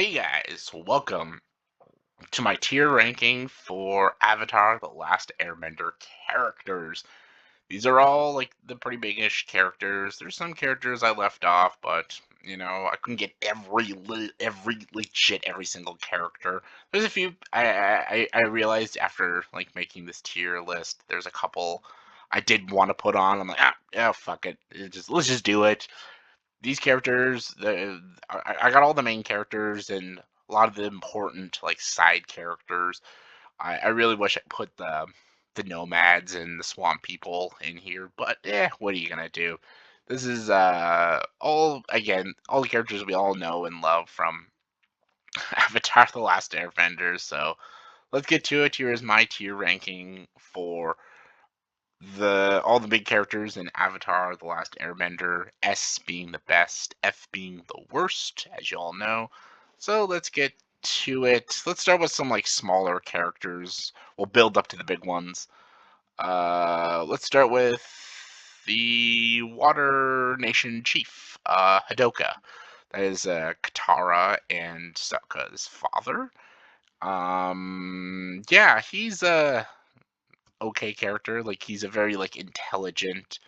Hey guys, welcome to my tier ranking for Avatar: The Last Airbender characters. These are all like the pretty big-ish characters. There's some characters I left off, but I couldn't get every single character. There's a few I realized after like making this tier list. There's a couple I did want to put on. I'm like, yeah, fuck it. Let's just do it. These characters, I got all the main characters and a lot of the important like side characters. I really wish I put the nomads and the swamp people in here, but what are you gonna do? This is all the characters we all know and love from Avatar: The Last Airbender. So let's get to it. Here is my tier ranking for the all the big characters in Avatar: The Last Airbender, S being the best, F being the worst, as you all know. So let's get to it. Let's start with some like smaller characters. We'll build up to the big ones. Let's start with the Water Nation chief, Hadoka. That is Katara and Sokka's father. Yeah, he's a okay character. Like he's a very like intelligent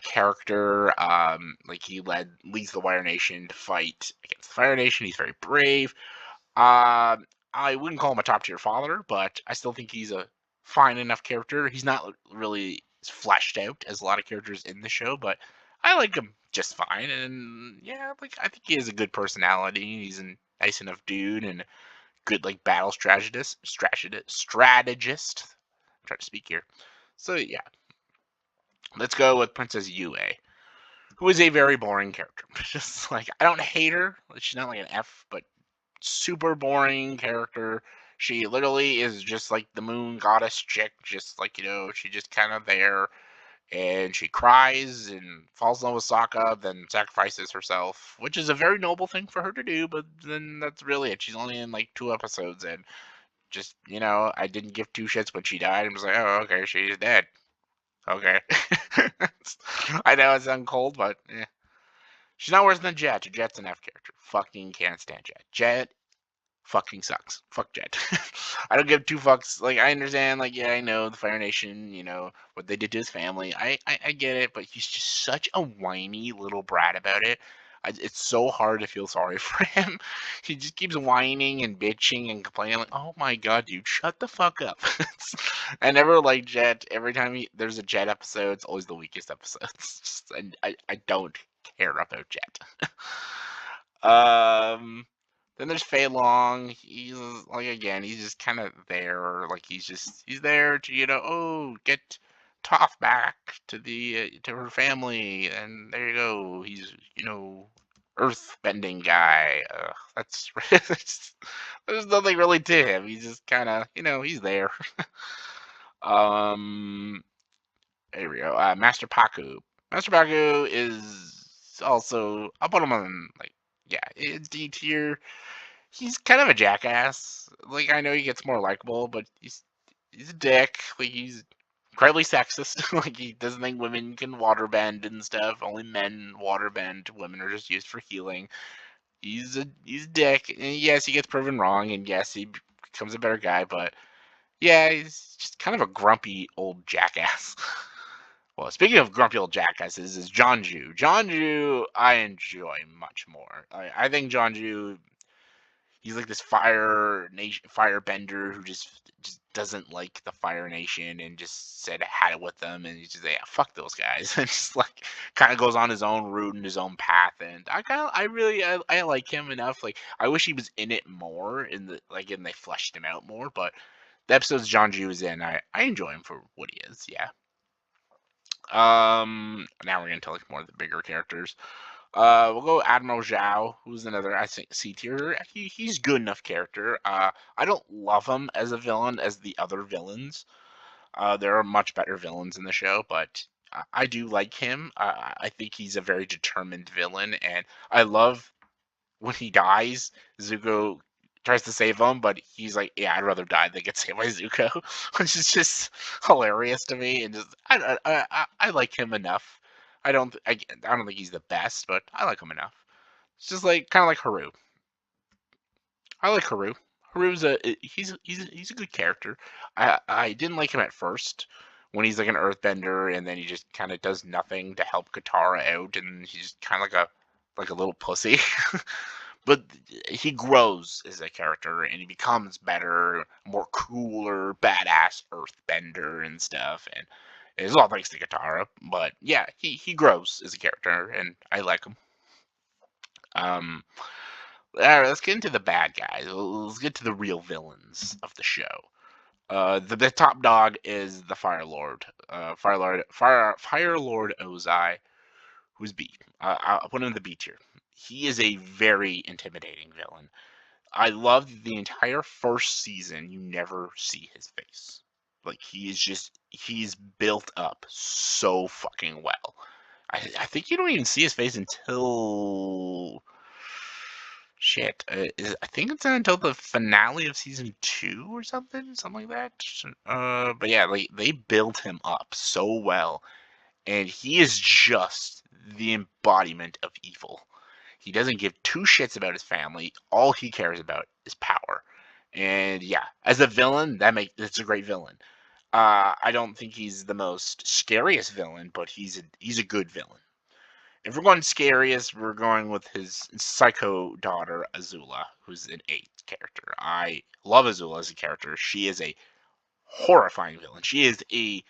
character. Like he leads the Fire Nation to fight against the Fire Nation. He's very brave. I wouldn't call him a top tier father, but I still think he's a fine enough character. He's not really fleshed out as a lot of characters in the show, but I like him just fine. And yeah, like I think he has a good personality. He's a nice enough dude and good like battle strategist. I'm trying to speak here. So yeah, let's go with Princess Yue, who is a very boring character. Just like I don't hate her. She's not like an F, but super boring character. She literally is just like the moon goddess chick, just like she's just kind of there, and she cries and falls in love with Sokka, then sacrifices herself, which is a very noble thing for her to do. But then that's really it. She's only in like 2 episodes, and just I didn't give two shits when she died. I was like, oh, okay, she's dead. Okay. I know it sounds cold, but she's not worse than Jet. Jet's an F character. Fucking can't stand Jet. Jet fucking sucks. Fuck Jet. I don't give two fucks. Like I understand. Like yeah, I know the Fire Nation. What they did to his family. I get it, but he's just such a whiny little brat about it. It's so hard to feel sorry for him. He just keeps whining and bitching and complaining. I'm like, oh my god, dude, shut the fuck up. I never like Jet. Every time there's a Jet episode, it's always the weakest episode. I don't care about Jet. um. Then there's Fei Long. He's like again, he's just kind of there. Like he's there to get Toph back to the to her family, and there you go. He's earth bending guy. That's there's nothing really to him. He's just kind of he's there. um, there we go. Master Paku. Master Paku is also I'll put him on like yeah, it's D tier. He's kind of a jackass. Like I know he gets more likable, but he's a dick. Like he's incredibly sexist. Like he doesn't think women can waterbend and stuff. Only men waterbend. Women are just used for healing. He's a dick. And yes, he gets proven wrong, and yes, he becomes a better guy. But yeah, he's just kind of a grumpy old jackass. Well, speaking of grumpy old jackasses, is Jonju. Jonju, I enjoy much more. I think Jonju he's like this firebender who just doesn't like the Fire Nation and just said had it with them and he's just like, yeah, fuck those guys and just like kind of goes on his own route and his own path and I like him enough. Like I wish he was in it more and they fleshed him out more, but the episodes John Ju is in, I enjoy him for what he is. Yeah. Now we're gonna tell like more of the bigger characters. We'll go Admiral Zhao, who's another I think C tier. He's good enough character. I don't love him as a villain as the other villains. There are much better villains in the show, but I do like him. I think he's a very determined villain, and I love when he dies. Zuko tries to save him, but he's like, "Yeah, I'd rather die than get saved by Zuko," which is just hilarious to me. And just I like him enough. I don't think he's the best, but I like him enough. It's just like kind of like Haru. I like Haru. Haru's he's a good character. I didn't like him at first when he's like an earthbender and then he just kind of does nothing to help Katara out and he's kind of like a little pussy. But he grows as a character and he becomes better, more cooler, badass earthbender and stuff. And it's all thanks to Katara. But yeah, he grows as a character and I like him. Um, all right, let's get into the bad guys. Let's get to the real villains of the show. The top dog is the Fire Lord. Fire Lord Ozai, who's B. I'll put him in the B tier. He is a very intimidating villain. I love the entire first season. You never see his face. Like he's built up so fucking well. I think you don't even see his face until shit. I think it's not until the finale of season 2 or something like that. But yeah, like they built him up so well, and he is just the embodiment of evil. He doesn't give two shits about his family. All he cares about is power. And yeah, as a villain, it's a great villain. I don't think he's the most scariest villain, but he's a good villain. If we're going scariest, we're going with his psycho daughter, Azula, who's an 8 character. I love Azula as a character. She is a horrifying villain. She is a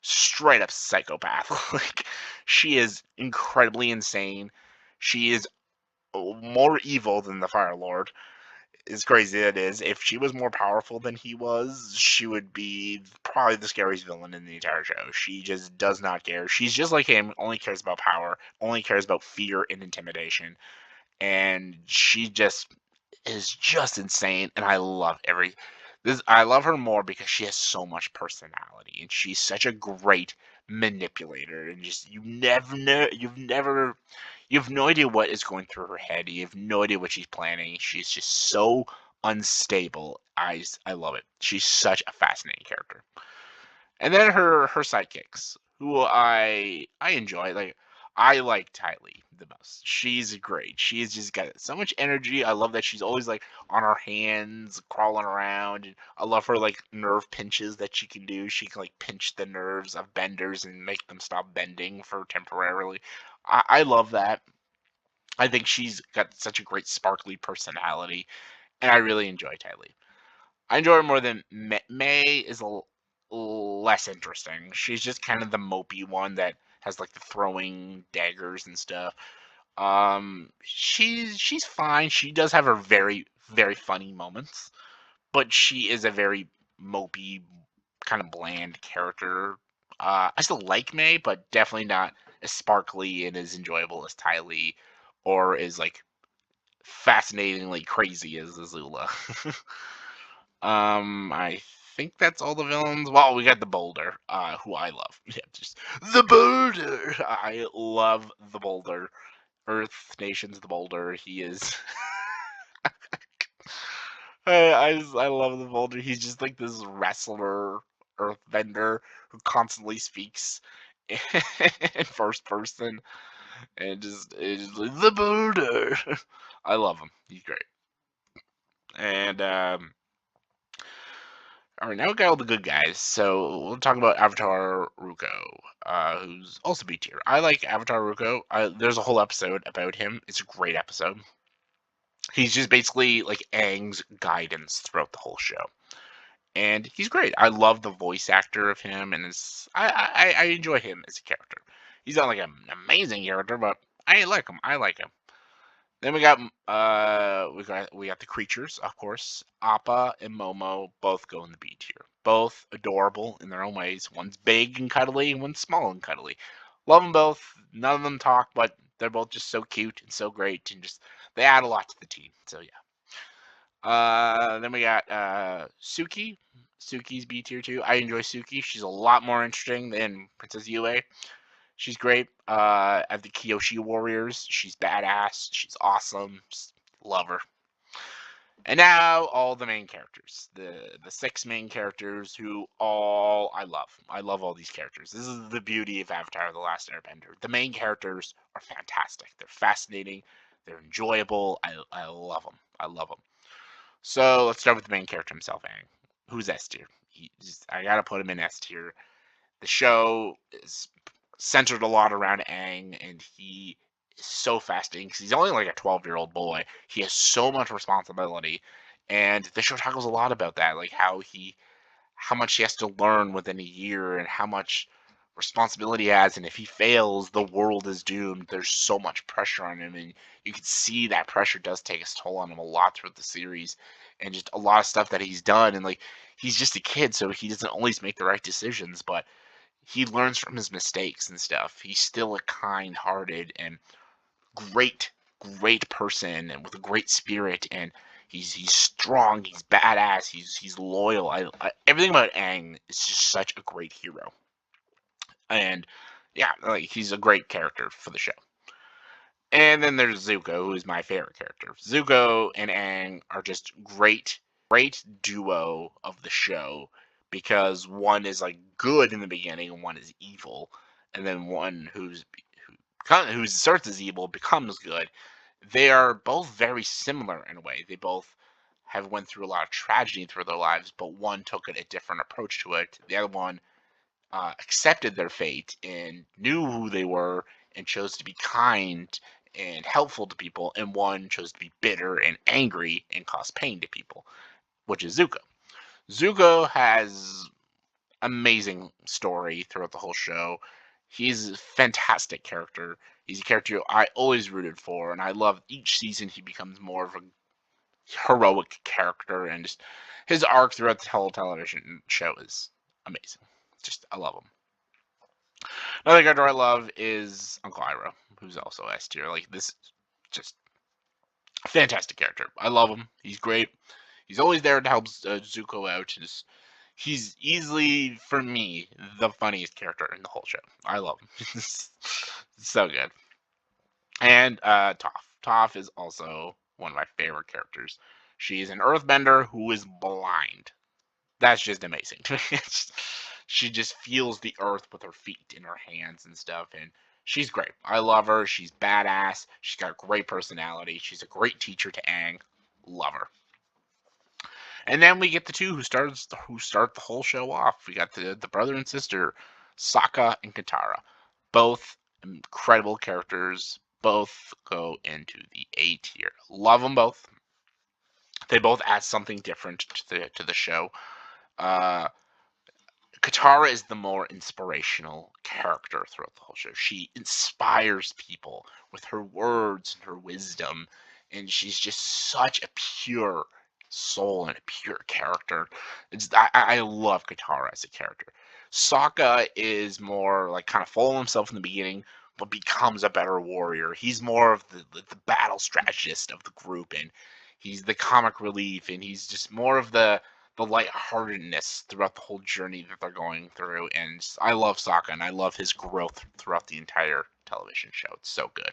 straight up psychopath. Like, she is incredibly insane. She is more evil than the Fire Lord. As crazy that is, if she was more powerful than he was, she would be probably the scariest villain in the entire show. She just does not care. She's just like him, only cares about power, only cares about fear and intimidation. And she just is just insane. And I love her more because she has so much personality and she's such a great manipulator. And just you have no idea what is going through her head. You have no idea what she's planning. She's just so unstable. I love it. She's such a fascinating character. And then her sidekicks, who I enjoy. Like I like Ty Lee the most. She's great. She's just got so much energy. I love that she's always like on her hands, crawling around. And I love her like nerve pinches that she can do. She can like pinch the nerves of benders and make them stop bending for temporarily. I love that. I think she's got such a great sparkly personality, and I really enjoy Ty Lee. I enjoy her more than May. May is less interesting. She's just kind of the mopey one that has like the throwing daggers and stuff. She's fine. She does have her very funny moments, but she is a very mopey, kind of bland character. I still like May, but definitely not as sparkly and as enjoyable as Ty Lee, or as like fascinatingly crazy as Azula. I think that's all the villains. Well, we got the Boulder, who I love. Yeah, just the Boulder. I love the Boulder. Earth Nation's the Boulder. He is. I love the Boulder. He's just like this wrestler, Earthbender who constantly speaks in first person and just like, the Boulder. I love him. He's great. And all right, now we got all the good guys. So we'll talk about Avatar Ruko, who's also B tier. I like Avatar Ruko. There's a whole episode about him. It's a great episode. He's just basically like Aang's guidance throughout the whole show, and he's great. I love the voice actor of him, and I enjoy him as a character. He's not like an amazing character, but I like him. I like him. Then we got the creatures, of course. Appa and Momo both go in the B tier. Both adorable in their own ways. One's big and cuddly, and one's small and cuddly. Love them both. None of them talk, but they're both just so cute and so great, and just they add a lot to the team. So yeah. Then we got Suki. Suki's B tier too. I enjoy Suki. She's a lot more interesting than Princess Yue. She's great. At the Kyoshi Warriors, she's badass. She's awesome. Just love her. And now all the main characters, the 6 main characters who all I love. I love all these characters. This is the beauty of Avatar: The Last Airbender. The main characters are fantastic. They're fascinating. They're enjoyable. I love them. I love them. So let's start with the main character himself, Aang. Who's S tier? I gotta put him in S tier. The show is centered a lot around Aang, and he is so fascinating because he's only like a 12-year-old boy. He has so much responsibility, and the show tackles a lot about that, like how much he has to learn within a year and how much responsibility he has, and if he fails the world is doomed. There's so much pressure on him, and you can see that pressure does take its toll on him a lot throughout the series, and just a lot of stuff that he's done. And like, he's just a kid, so he doesn't always make the right decisions, but he learns from his mistakes and stuff. He's still a kind-hearted and great, great person, and with a great spirit. And he's strong. He's badass. He's loyal. Everything about Aang is just such a great hero. And yeah, like, he's a great character for the show. And then there's Zuko, who is my favorite character. Zuko and Aang are just great duo of the show, because one is like good in the beginning and one is evil, and then one who starts as evil becomes good. They are both very similar in a way. They both have went through a lot of tragedy through their lives, but one took a different approach to it. The other one accepted their fate and knew who they were and chose to be kind and helpful to people, and one chose to be bitter and angry and cause pain to people, which is Zuko. Zuko has amazing story throughout the whole show. He's a fantastic character. He's a character I always rooted for, and I love each season he becomes more of a heroic character, and just his arc throughout the whole television show is amazing. Just, I love him. Another character I love is Uncle Iroh, who's also S tier. Like, this is just a fantastic character. I love him. He's great. He's always there to help Zuko out. He's easily, for me, the funniest character in the whole show. I love him. It's so good. And Toph. Toph is also one of my favorite characters. She's an earthbender who is blind. That's just amazing to me. She just feels the earth with her feet and her hands and stuff, and she's great. I love her. She's badass. She's got a great personality. She's a great teacher to Aang. Love her. And then we get the two who start the whole show off. We got the brother and sister, Sokka and Katara. Both incredible characters. Both go into the A tier. Love them both. They both add something different to the show. Uh, Katara is the more inspirational character throughout the whole show. She inspires people with her words and her wisdom, and she's just such a pure soul and a pure character. I love Katara as a character. Sokka is more like kind of full of himself in the beginning, but becomes a better warrior. He's more of the battle strategist of the group, and he's the comic relief, and he's just more of the lightheartedness throughout the whole journey that they're going through. And I love Sokka, and I love his growth throughout the entire television show. It's so good.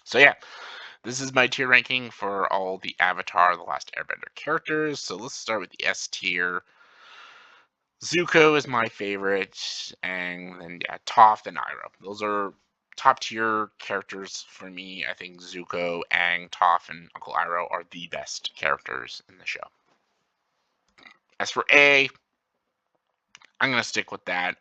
So yeah, this is my tier ranking for all the Avatar: The Last Airbender characters. So let's start with the S tier. Zuko is my favorite, and then yeah, Toph and Iroh. Those are top tier characters for me. I think Zuko, Aang, Toph, and Uncle Iroh are the best characters in the show. As for A, I'm gonna stick with that.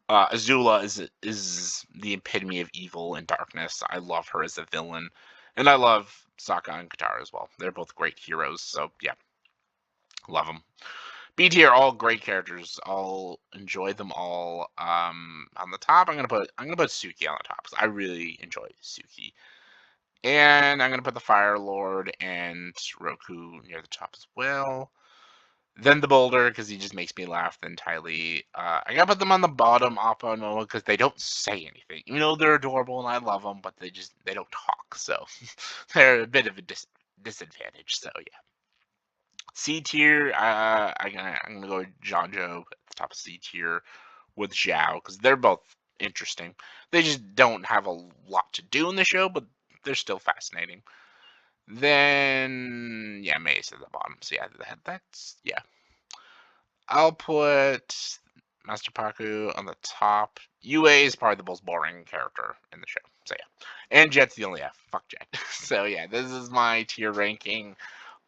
Azula is the epitome of evil and darkness. I love her as a villain, and I love Sokka and Katara as well. They're both great heroes, so yeah, love them. B tier, all great characters. I'll enjoy them all. On the top, I'm gonna put Suki on the top because I really enjoy Suki, and I'm gonna put the Fire Lord and Roku near the top as well. Then the Boulder, because he just makes me laugh entirely. I gotta put them on the bottom, Appa and Momo, because they don't say anything. You know, they're adorable and I love them, but they don't talk, so they're a bit of a disadvantage. So yeah, C tier. I'm gonna go with Jonjo at the top of C tier with Zhao, because they're both interesting. They just don't have a lot to do in the show, but they're still fascinating. Then yeah, May's at the bottom. So yeah, that's yeah. I'll put Master Paku on the top. UA is probably the most boring character in the show. So yeah. And Jet's the only F. Fuck Jet. So yeah, this is my tier ranking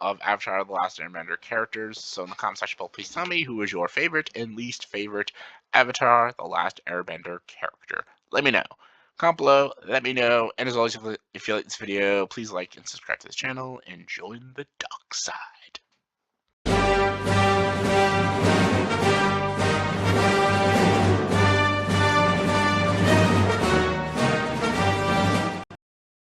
of Avatar: The Last Airbender characters. So in the comment section below, please tell me who is your favorite and least favorite Avatar: The Last Airbender character. Let me know. Comment below, let me know. And as always, if you like this video, please like and subscribe to this channel and join the dark side.